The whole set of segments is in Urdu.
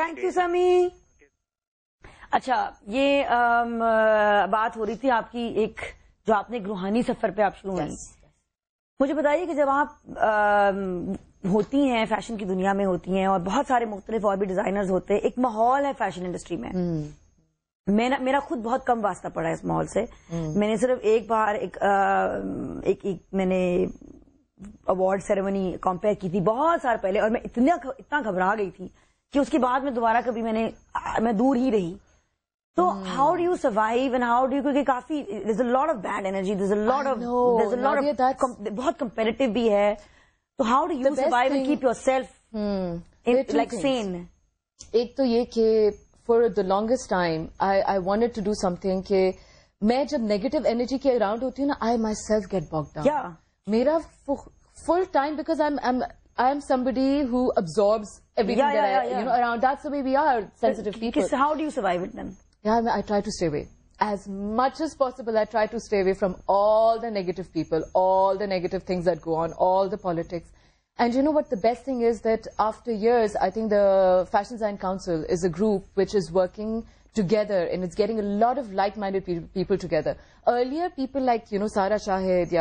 تھینک یو سمی. اچھا یہ بات ہو رہی تھی آپ کی ایک جو آپ نے ایک روحانی سفر پہ آپ شروع ہوئی. مجھے بتائیے کہ جب آپ ہوتی ہیں فیشن کی دنیا میں ہوتی ہیں اور بہت سارے مختلف اور بھی ڈیزائنرز ہوتے ہیں, ایک ماحول ہے فیشن انڈسٹری میں, میرا خود بہت کم واسطہ پڑا ہے اس ماحول سے. میں نے صرف ایک بار ایک میں نے ایوارڈ سیریمنی کمپیئر کی تھی بہت سال پہلے, اور میں اتنا گھبرا گئی تھی کہ اس کے بعد میں دوبارہ کبھی میں دور ہی رہی. تو how do you survive and how do you, کیونکہ کافی there is a lot of bad energy, there is a lot of بہت کمپیٹیٹو بھی ہے. تو how do you survive and keep yourself like sane? ایک تو یہ کہ for the longest time I wanted to do something کہ میں جب نیگیٹو انرجی کے اراؤنڈ ہوتی ہوں نا, I myself get bogged down. میرا full time, because I am somebody who absorbs everything around. That's the way we are, sensitive people. How do you survive it then? Yeah, I try to stay away. As much as possible, I try to stay away from all the negative people, all the negative things that go on, all the politics. And you know what the best thing is, that after years, I think the Fashion Design Council is a group which is working together, and it's getting a lot of like-minded people together. Earlier, people like, Sara Shahid,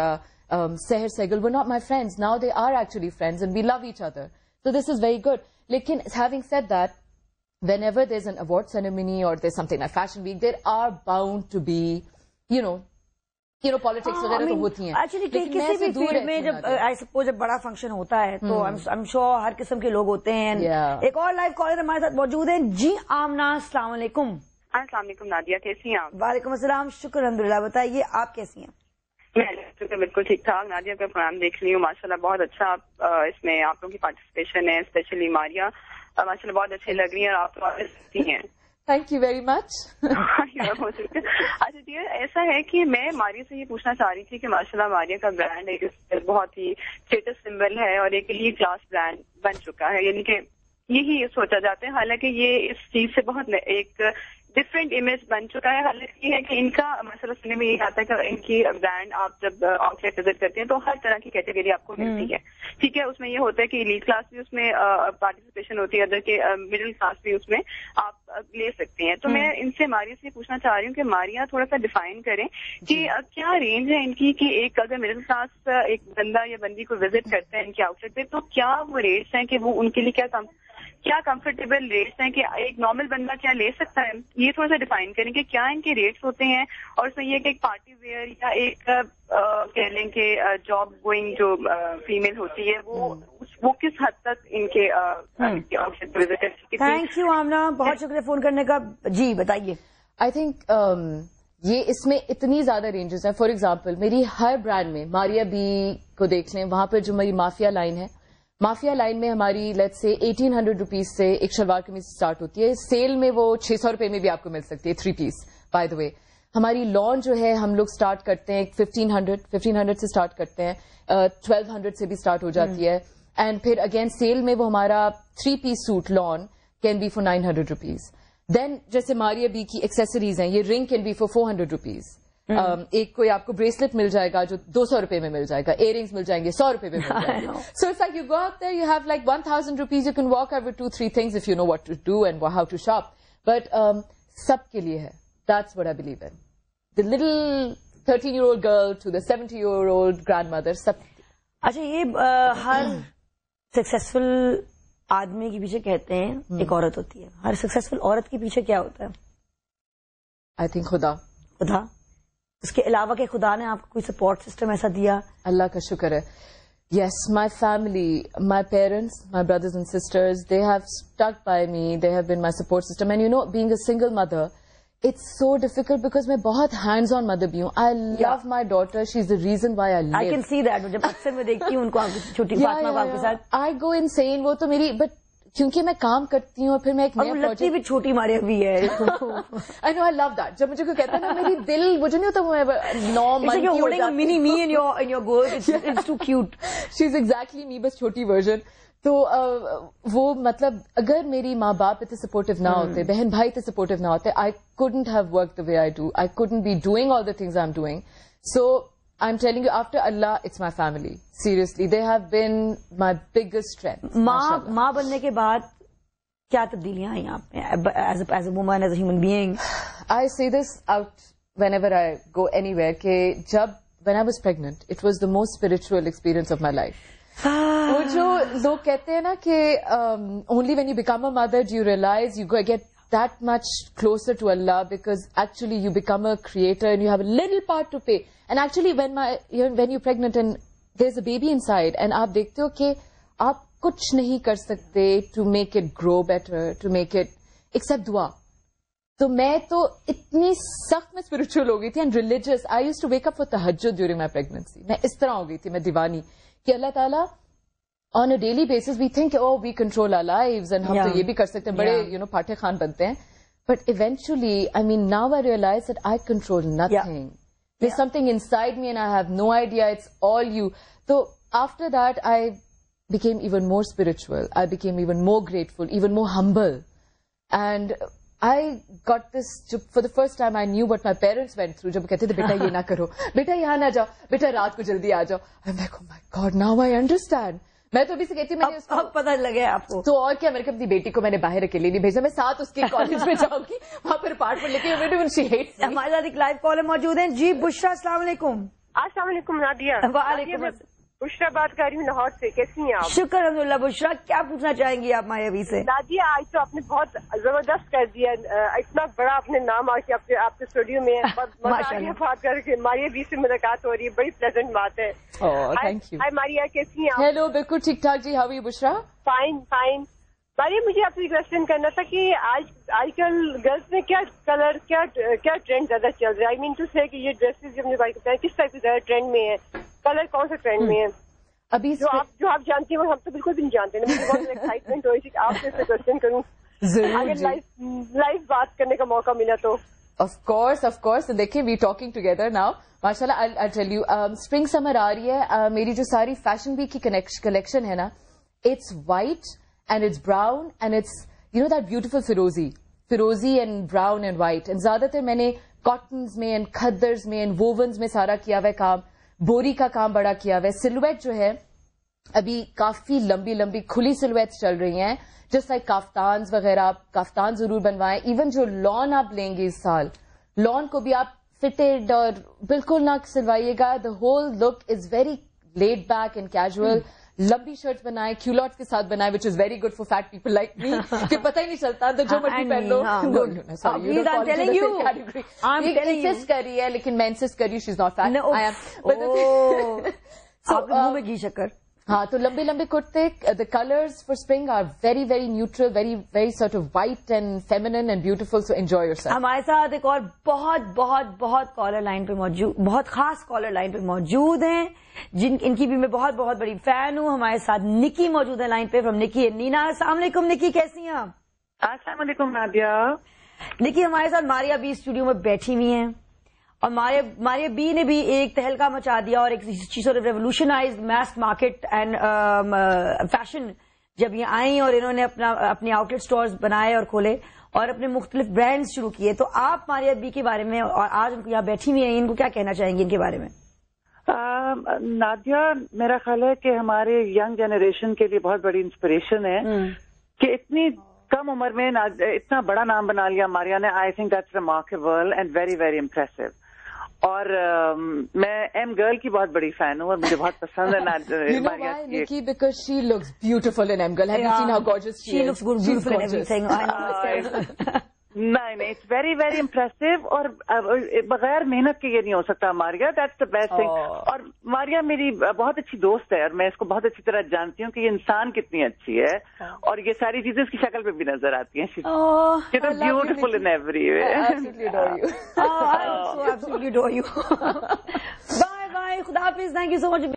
Seher Sehgal were not my friends. Now they are actually friends and we love each other. So this is very good. Lekin having said that, whenever there's an award ceremony or there's something like Fashion Week, there are bound to be, politics وغیرہ تو ہوتی ہیں. ایکچولی کسی بھی فیلڈ میں جب آئی سپوز جب بڑا فنکشن ہوتا ہے تو I'm sure ہر قسم کے لوگ ہوتے ہیں. ایک اور لائیو کالر ہمارے ساتھ موجود ہیں. جی آمنہ, السلام علیکم. السلام علیکم نادیہ, کیسی ہیں آپ؟ وعلیکم السلام, شکر الحمدللہ. بتائیے آپ کیسی ہیں؟ میں بالکل ٹھیک ٹھاک. نادیہ کا پروگرام دیکھ رہی ہوں, ماشاء اللہ بہت اچھا اس میں آپ لوگوں کی پارٹیسپیشن ہے, اسپیشلی ماریا ماشاء اللہ بہت اچھی لگ رہی ہیں اور آپ تو ہیں. Thank you very much. اچھا جی, ایسا ہے کہ میں ماریا سے یہ پوچھنا چاہ رہی تھی کہ ماشاء اللہ ماریا کا برانڈ ایک بہت ہی اسٹیٹس سمبل ہے اور ایک لیڈ کلاس برانڈ بن چکا ہے, یعنی کہ یہی سوچا جاتا ہے. حالانکہ یہ اس چیز سے بہت ایک ڈفرینٹ امیج بن چکا ہے. حالانکہ یہ ہے کہ ان کا مسئلہ سننے میں یہ آتا ہے کہ ان کی برانڈ آپ جب آؤٹ لیٹ وزٹ کرتے ہیں تو ہر طرح کی کیٹیگری آپ کو ملتی ہے. ٹھیک ہے, اس میں یہ ہوتا ہے کہ لیڈ کلاس بھی اس میں پارٹیسپیشن ہوتی ہے, ادر کے مڈل کلاس بھی اس میں آپ لے سکتے ہیں. تو میں ان سے ماریا سے پوچھنا چاہ رہی ہوں کہ ماریا تھوڑا سا ڈیفائن کریں کہ کیا رینج ہے ان کی, کہ ایک اگر مڈل کلاس ایک بندہ یا بندی کو وزٹ کرتا ہے ان کے آؤٹ لیٹ پہ, تو کیا وہ ریٹس ہیں کہ وہ ان کے لیے کیا کمفرٹیبل ریٹس ہیں کہ ایک نارمل بندہ کیا لے سکتا ہے. یہ تھوڑا سا ڈیفائن کریں کہ کیا ان کے ریٹس ہوتے ہیں, اور اس میں یہ کہ ایک پارٹی ویئر یا ایک کہہ لیں کہ جاب گوئنگ جو فیمیل ہوتی ہے وہ کس حد تک ان کے تھینک یو آمنہ, بہت شکریہ فون کرنے کا. جی بتائیے. آئی تھنک یہ اس میں اتنی زیادہ رینجز ہیں. فار ایگزامپل میری ہر برانڈ میں, ماریا بی کو دیکھ لیں, وہاں پہ جو میری مافیا لائن ہے, مافیا لائن میں ہماری لیٹس سے 1800 روپیز سے ایک شلوار قمیض اسٹارٹ ہوتی ہے. سیل میں وہ 600 روپے میں بھی آپ کو مل سکتی ہے 3 پیس. بائی دا وے ہماری لان جو ہے ہم لوگ اسٹارٹ کرتے ہیں 1500 سے اسٹارٹ کرتے ہیں, 1200 سے بھی اسٹارٹ ہو جاتی ہے. اینڈ پھر اگین سیل میں وہ ہمارا 3 piece suit lawn can be for 900 rupees. Then جیسے ماریا بی کی ایکسیسریز ہیں, یہ رنگ کین بی فار 400 روپیز. ایک کوئی آپ کو بریسلٹ مل جائے گا جو 200 روپے میں مل جائے گا, ایئر رنگس مل جائیں گے 100 روپے میں مل جائیں گے. So it's like you go out there, you have like 1000 rupees, you can walk over 2-3 things if you know what to do and how to shop. But سب کے لیے ہے. That's what I believe in. The little 13-year-old girl to the 70-year-old grandmother, سب. اچھا, یہ ہر سکسیسفل آدمی کے پیچھے کہتے ہیں ایک عورت ہوتی ہے. ہر سکسیسفل عورت کے پیچھے کیا ہوتا ہے؟ آئی تھنک خدا. اس کے علاوہ کہ خدا نے آپ کو کوئی سپورٹ سسٹم ایسا دیا؟ اللہ کا شکر ہے. Yes, my family, my parents, my brothers and sisters, they have stuck by me. They have been my support system. And being a single mother, it's so difficult because میں بہت hands on mother بھی ہوں. I love my daughter. She's the reason why I live. I can see that. جب اکثر میں دیکھتی ہوں ان کو چھوٹی فاطمہ آپ کے ساتھ. I go insane. وہ تو میری بٹ کیونکہ میں کام کرتی ہوں اور پھر میں ایک نیا لگتی بھی چھوٹی ماریا بھی ہے. I know, I love that. جب مجھے کوئی کہتا ہے نا میری دل مجھے نہیں ہوتا 9 months کی ہو جاتی. Mini me in your goal. It's too cute. She's exactly me, بس چھوٹی version. تو وہ مطلب اگر میری ماں باپ اتنے سپورٹو نہ ہوتے, بہن بھائی اتنے سپورٹو نہ ہوتے, I couldn't have worked the way I do. I couldn't be doing all the things I'm doing. So I'm telling you, after Allah, it's my family. Seriously, they have been my biggest strength. ماں بننے کے بعد کیا تبدیلیاں آئی آپ میں as a woman as a human being? I say this out whenever I go anywhere کہ جب when I was pregnant it was the most spiritual experience of my life. وہ جو لوگ کہتے ہیں نا کہ only when you become a mother do you realize you get that much closer to Allah because actually you become a creator and you have a little part to play. And actually when you're pregnant and there's a baby inside and آپ دیکھتے ہو کہ آپ کچھ نہیں کر سکتے to make it grow better, to make it except دعا. تو میں تو اتنی سخت میں اسپرچل ہو گئی تھی and religious. I used to wake up for تہجد ڈیورنگ مائی پریگنینسی. میں اس طرح ہو گئی تھی, میں دیوانی کہ اللہ تعالیٰ on a daily basis we think oh we control our lives and ہم تو یہ بھی کر سکتے ہیں, بڑے پاٹھے خان بنتے ہیں. But eventually I mean now I realize that I control nothing. There's something inside me and I have no idea, it's all you. So after that I became even more spiritual, I became even more grateful, even more humble. And I got this, for the first time I knew what my parents went through. جب کہتے تھے بیٹا یہ نہ کرو, بیٹا یہاں نہ جاؤ, بیٹا رات کو جلدی آ جاؤ. I'm like, oh my God, now I understand. میں تو ابھی سے کہتی ہوں, میں نے اب پتہ لگے آپ کو. تو اور کیا, میں نے اپنی بیٹی کو میں نے باہر اکیلے نہیں بھیجا, میں ساتھ اس کے کالج میں جاؤں گی, وہاں پر اپارٹمنٹ لے کے. ہمارے ساتھ ایک لائیو کالر موجود ہیں. جی بشرا, السلام علیکم. السلام علیکم نادیہ. وعلیکم السلام. بشرا بات کر رہی ہوں لاہور سے. کیسی ہیں آپ؟ شکر الحمدللہ. بشرا, کیا پوچھنا چاہیں گی آپ ماریا بی سے؟ نادیہ آج تو آپ نے بہت زبردست کر دیا, اتنا بڑا اپنے نام آ کے آپ کے اسٹوڈیو میں بات کر کے ماریا بی سے ملاقات ہو رہی ہے, بڑی پلیزنٹ بات ہے. Thank you. ہائی ماریا, کیسی ہیں آپ؟ ہیلو, بالکل ٹھیک ٹھاک جی. How are you Bushra? Fine fine. Maria, مجھے آپ سے کوشچن کرنا تھا کہ آج کل گرلس میں کیا کلر, کیا ٹرینڈ زیادہ چل رہا ہے؟ آئی مین ٹو سے کہ یہ ڈریسز جو بھائی کہتے ہیں کس ٹائپ کے زیادہ ٹرینڈ میں ہے, کلر کون سا ٹرینڈ میں ہے ابھی جو آپ جانتی ہیں وہ ہم تو بالکل بھی نہیں جانتے. مجھے بہت ایکسائٹمنٹ ہوئی تھی کہ آپ سے کوشچن کروں, اگر لائف بات کرنے کا موقع ملا تو. Of course. دیکھیں وی ٹاکنگ ٹوگیدر ناؤ, ماشاء اللہ. آئی ٹیل یو, اسپرنگ سمر آ رہی ہے. میری جو ساری فیشن ویک کی کلیکشن ہے نا, it's white and it's brown and it's you know that beautiful فیروزی and brown and white. And زیادہ تر میں نے کاٹنز میں اینڈ کھدرز میں اینڈ ووونز میں سارا کیا ہوا ہے کام, بوری کا کام بڑا کیا ہوا ہے. سلویٹ جو ہے ابھی کافی لمبی لمبی کھلی سلویٹس چل رہی ہیں, جسٹ لائک کافتانز وغیرہ. آپ کافتان ضرور بنوائیں. ایون جو لان آپ لیں گے اس سال, لان کو بھی آپ فٹڈ اور بالکل نہ سلوائیے گا. The whole look is very laid back and casual. لمبی شرٹ بنائیں, کیولوٹ کے ساتھ بنائیں, which is very good for fat people like me, کہ پتہ ہی نہیں چلتا تو جو مرضی پہن لو. انسسٹ کر رہی ہے, لیکن میں انسسٹ کر رہی ہوں شی از ناٹ فیٹ. آپ کے منہ میں گھی شکر. ہاں, تو لمبے لمبے کرتے. The colours for spring are very very neutral, very very sort of white and feminine and beautiful. So enjoy yourself. ہمارے ساتھ ایک اور بہت کالر لائن پہ موجود, بہت خاص کالر لائن پہ موجود ہیں, ان کی بھی میں بہت بڑی فین ہوں. ہمارے ساتھ نکی موجود ہے لائن پہ, فرام نکی اینڈ نینا. السلام علیکم نکی, کیسی ہیں آپ؟ السلام علیکم نادیہ. نکی, ہمارے ساتھ ماریا بی اسٹوڈیو میں بیٹھی ہوئی ہیں, اور ماریا بی نے بھی ایک تہلکہ مچا دیا اور ایک revolutionise mass market and fashion. جب یہ آئیں اور انہوں نے اپنے آؤٹ لیٹ اسٹورز بنائے اور کھولے اور اپنے مختلف برانڈز شروع کیے, تو آپ ماریا بی کے بارے میں, اور آج ان کو یہاں بیٹھی ہوئی ہیں, ان کو کیا کہنا چاہیں گے ان کے بارے میں؟ نادیہ, میرا خیال ہے کہ ہمارے ینگ جنریشن کے لیے بہت بڑی انسپریشن ہے کہ اتنی کم عمر میں اتنا بڑا نام بنا لیا ماریا نے. I think that's remarkable and very very impressive. اور میں ایم گرل کی بہت بڑی فین ہوں اور مجھے بہت پسند ہے ماریا کی, because she looks beautiful in M girl. Have you seen how gorgeous she looks beautiful in everything. نہیں, اٹس ویری ویری امپریسو. اور بغیر محنت کے یہ نہیں ہو سکتا ماریا, دیٹس دا بیسٹ تھنگ. اور ماریا میری بہت اچھی دوست ہے اور میں اس کو بہت اچھی طرح جانتی ہوں کہ یہ انسان کتنی اچھی ہے, اور یہ ساری چیزیں اس کی شکل پہ بھی نظر آتی ہیں. Beautiful in every way. Bye bye, خدا حافظ, تھینک یو سو مچ.